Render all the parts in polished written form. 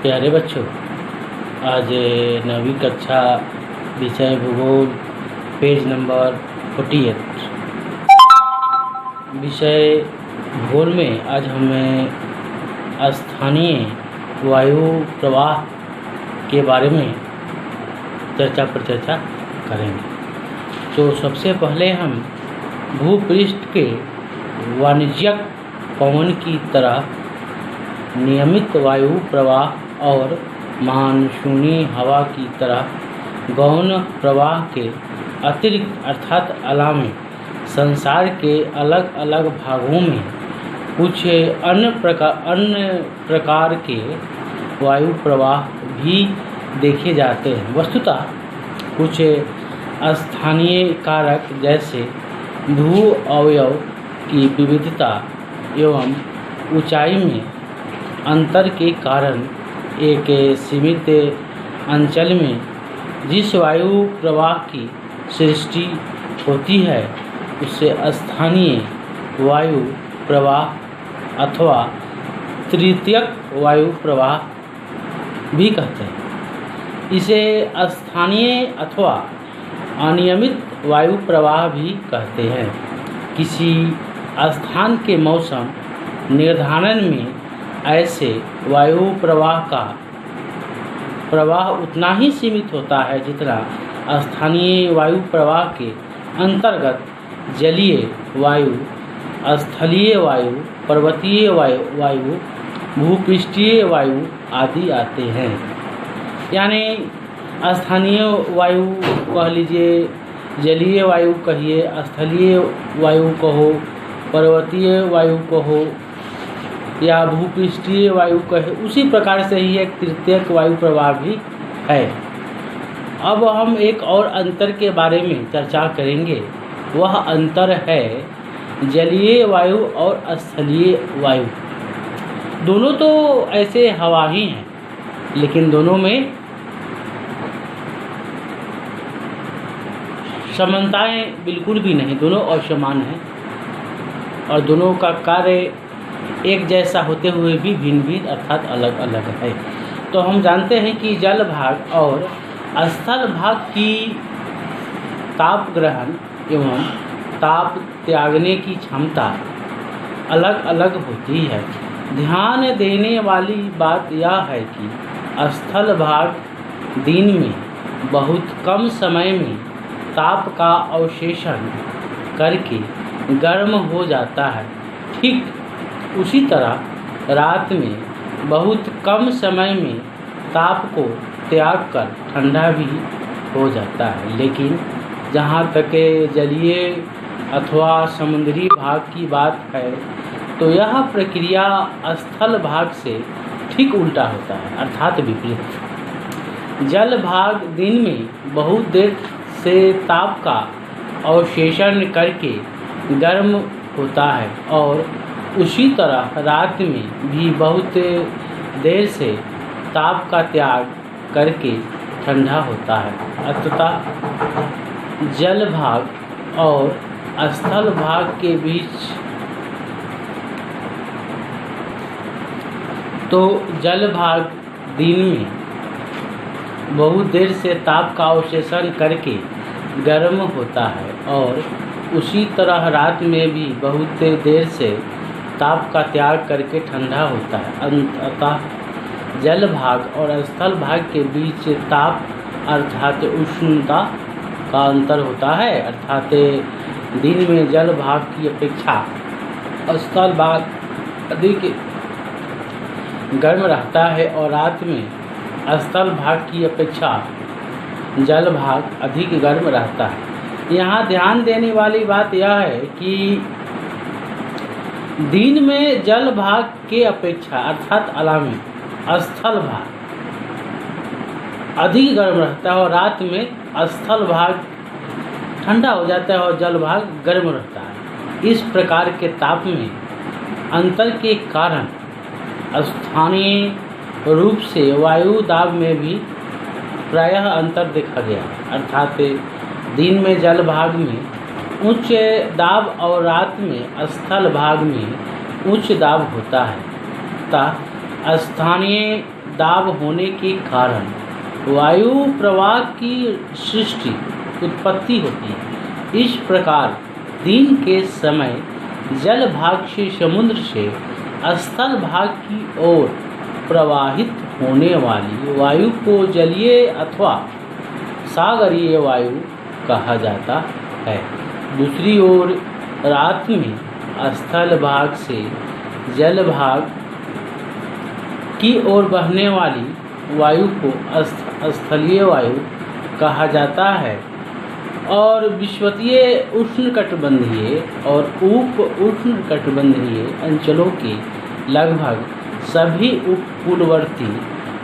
प्यारे बच्चों, आज 9वीं कक्षा विषय भूगोल पेज नंबर 48 विषय भूगोल में आज हमें स्थानीय वायु प्रवाह के बारे में चर्चा करेंगे। तो सबसे पहले हम भूपृष्ठ के वाणिज्यिक पवन की तरह नियमित वायु प्रवाह और मानसूनी हवा की तरह गौण प्रवाह के अतिरिक्त अर्थात अलावे संसार के अलग अलग भागों में कुछ अन्य प्रकार के वायु प्रवाह भी देखे जाते हैं। वस्तुतः कुछ स्थानीय कारक जैसे भू अवयव की विविधता एवं ऊंचाई में अंतर के कारण एक सीमित अंचल में जिस वायु प्रवाह की सृष्टि होती है उसे स्थानीय वायु प्रवाह अथवा तृतीयक वायु प्रवाह भी कहते हैं। इसे स्थानीय अथवा अनियमित वायु प्रवाह भी कहते हैं। किसी स्थान के मौसम निर्धारण में ऐसे वायु प्रवाह का प्रवाह उतना ही सीमित होता है जितना स्थानीय वायु प्रवाह के अंतर्गत जलीय वायु, स्थलीय वायु, पर्वतीय वायु, भूपृष्ठीय वायु आदि आते हैं। यानी स्थानीय वायु कह लीजिए, जलीय वायु कहिए, स्थलीय वायु कहो, पर्वतीय वायु कहो या भूपृष्ठीय वायु कहे, उसी प्रकार से ही एक तृतीयक वायु प्रवाह भी है। अब हम एक और अंतर के बारे में चर्चा करेंगे। वह अंतर है जलीय वायु और स्थलीय वायु। दोनों तो ऐसे हवा ही हैं, लेकिन दोनों में समानताएं बिल्कुल भी नहीं, दोनों असमान हैं और दोनों का कार्य एक जैसा होते हुए भी भिन्न भिन्न अर्थात अलग अलग है। तो हम जानते हैं कि जल भाग और स्थल भाग की ताप ग्रहण एवं ताप त्यागने की क्षमता अलग अलग होती है। ध्यान देने वाली बात यह है कि स्थल भाग दिन में बहुत कम समय में ताप का अवशेषण करके गर्म हो जाता है। ठीक उसी तरह रात में बहुत कम समय में ताप को त्याग कर ठंडा भी हो जाता है। लेकिन जहाँ तक जलीय अथवा समुद्री भाग की बात है तो यह प्रक्रिया स्थल भाग से ठीक उल्टा होता है, अर्थात विपरीत। जल भाग दिन में बहुत देर से ताप का अवशेषण करके गर्म होता है और उसी तरह रात में भी बहुत देर से ताप का त्याग करके ठंडा होता है। अतः जल भाग और स्थल भाग के बीच तो जल भाग दिन में बहुत देर से ताप का अवशेषण करके गर्म होता है और उसी तरह रात में भी बहुत देर से ताप का त्याग करके ठंडा होता है। अतः जल भाग और स्थल भाग के बीच ताप अर्थात उष्णता का अंतर होता है। अर्थात दिन में जल भाग की अपेक्षा स्थल भाग अधिक गर्म रहता है और रात में स्थल भाग की अपेक्षा जल भाग अधिक गर्म रहता है। यहाँ ध्यान देने वाली बात यह है कि दिन में जल भाग के अपेक्षा अर्थात अलावे स्थल भाग अधिक गर्म रहता है और रात में स्थल भाग ठंडा हो जाता है और जल भाग गर्म रहता है। इस प्रकार के ताप में अंतर के कारण स्थानीय रूप से वायु दाब में भी प्रायः अंतर देखा गया। अर्थात दिन में जल भाग में उच्च दाब और रात में स्थल भाग में उच्च दाब होता है। अतः स्थानीय दाब होने के कारण वायु प्रवाह की सृष्टि उत्पत्ति होती है। इस प्रकार दिन के समय जल भाग से समुद्र से स्थल भाग की ओर प्रवाहित होने वाली वायु को जलीय अथवा सागरीय वायु कहा जाता है। दूसरी ओर रात में स्थल भाग से जल भाग की ओर बहने वाली वायु को स्थलीय वायु कहा जाता है। और विषुवतीय उष्णकटिबंधीय और उप उष्णकटिबंधीय अंचलों के लगभग सभी उपकूलवर्ती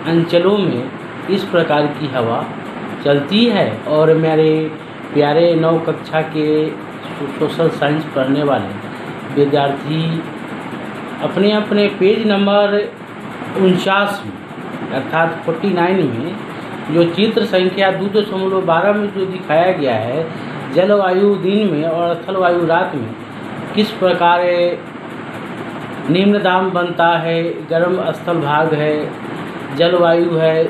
अंचलों में इस प्रकार की हवा चलती है। और मेरे प्यारे 9 कक्षा के सोशल साइंस पढ़ने वाले विद्यार्थी अपने अपने पेज नंबर 49 में अर्थात 49 में जो चित्र संख्या 2.12 में जो दिखाया गया है, जलवायु दिन में और स्थल वायु रात में किस प्रकार निम्न दाब बनता है, गर्म स्थल भाग है, जलवायु है,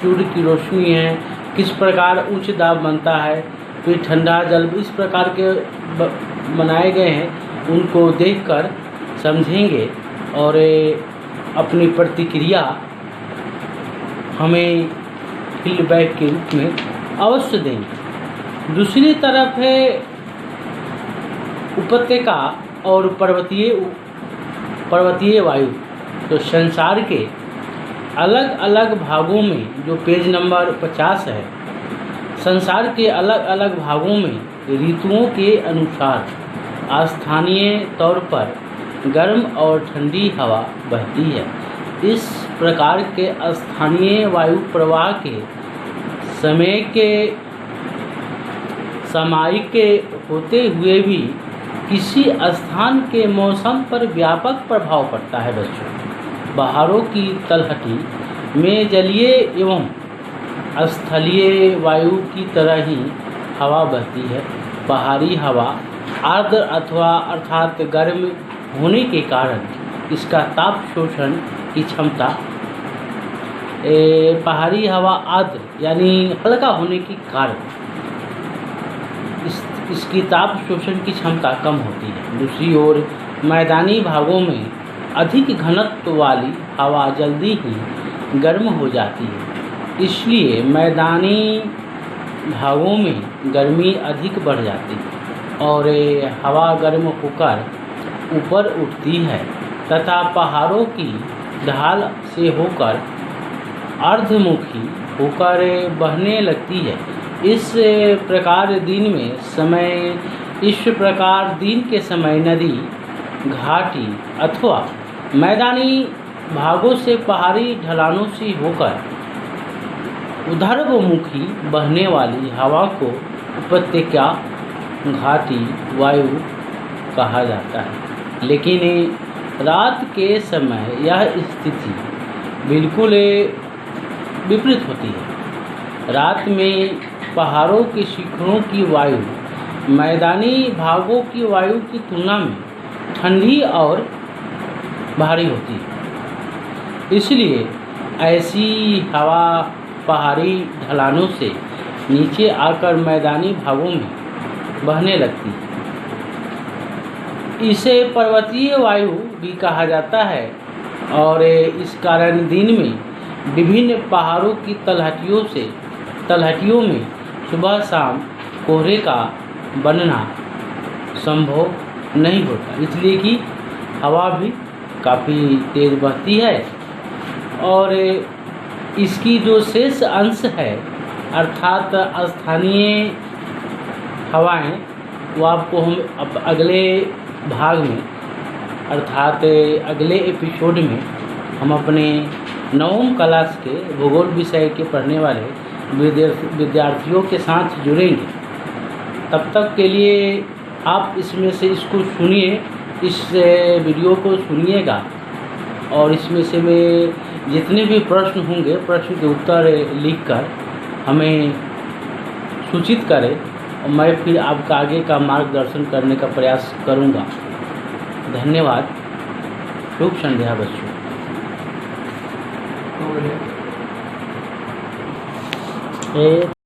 सूर्य की रोशनी है, किस प्रकार उच्च दाब बनता है, फिर ठंडा जल, इस प्रकार के बनाए गए हैं, उनको देखकर समझेंगे और अपनी प्रतिक्रिया हमें फीडबैक के रूप में अवश्य देंगे। दूसरी तरफ है उपत्यका और पर्वतीय वायु। तो संसार के अलग अलग भागों में, जो पेज नंबर 50 है, संसार के अलग अलग भागों में ऋतुओं के अनुसार स्थानीय तौर पर गर्म और ठंडी हवा बहती है। इस प्रकार के स्थानीय वायु प्रवाह के सामयिक होते हुए भी किसी स्थान के मौसम पर व्यापक प्रभाव पड़ता है। बच्चों, पहाड़ों की तलहटी में जलीय एवं स्थलीय वायु की तरह ही हवा बहती है। पहाड़ी हवा आर्द्र अर्थात गर्म होने के कारण इसका ताप शोषण की क्षमता, पहाड़ी हवा आर्द्र यानी हल्का होने के कारण इसकी ताप शोषण की क्षमता कम होती है। दूसरी ओर मैदानी भागों में अधिक घनत्व वाली हवा जल्दी ही गर्म हो जाती है, इसलिए मैदानी भागों में गर्मी अधिक बढ़ जाती है और हवा गर्म होकर ऊपर उठती है तथा पहाड़ों की ढाल से होकर अर्धमुखी होकर बहने लगती है। इस प्रकार दिन के समय नदी, घाटी अथवा मैदानी भागों से पहाड़ी ढलानों से होकर ऊर्ध्वमुखी बहने वाली हवा को उपत्यका घाटी वायु कहा जाता है। लेकिन रात के समय यह स्थिति बिल्कुल विपरीत होती है। रात में पहाड़ों के शिखरों की वायु मैदानी भागों की वायु की तुलना में ठंडी और भारी होती है, इसलिए ऐसी हवा पहाड़ी ढलानों से नीचे आकर मैदानी भागों में बहने लगती है। इसे पर्वतीय वायु भी कहा जाता है और इस कारण दिन में विभिन्न पहाड़ों की तलहटियों में सुबह शाम कोहरे का बनना संभव नहीं होता, इसलिए कि हवा भी काफ़ी तेज़ बहती है। और इसकी जो शेष अंश है अर्थात स्थानीय हवाएं, वो आपको हम अगले भाग में अर्थात अगले एपिसोड में हम अपने 9वीं क्लास के भूगोल विषय के पढ़ने वाले विद्यार्थियों के साथ जुड़ेंगे। तब तक के लिए आप इसमें से इसको सुनिए, इस वीडियो को सुनिएगा और इसमें से में जितने भी प्रश्न होंगे प्रश्न के उत्तर लिखकर हमें सूचित करें और मैं फिर आपका आगे का मार्गदर्शन करने का प्रयास करूंगा। धन्यवाद। शुभ संध्या बच्चों। हो गया। ए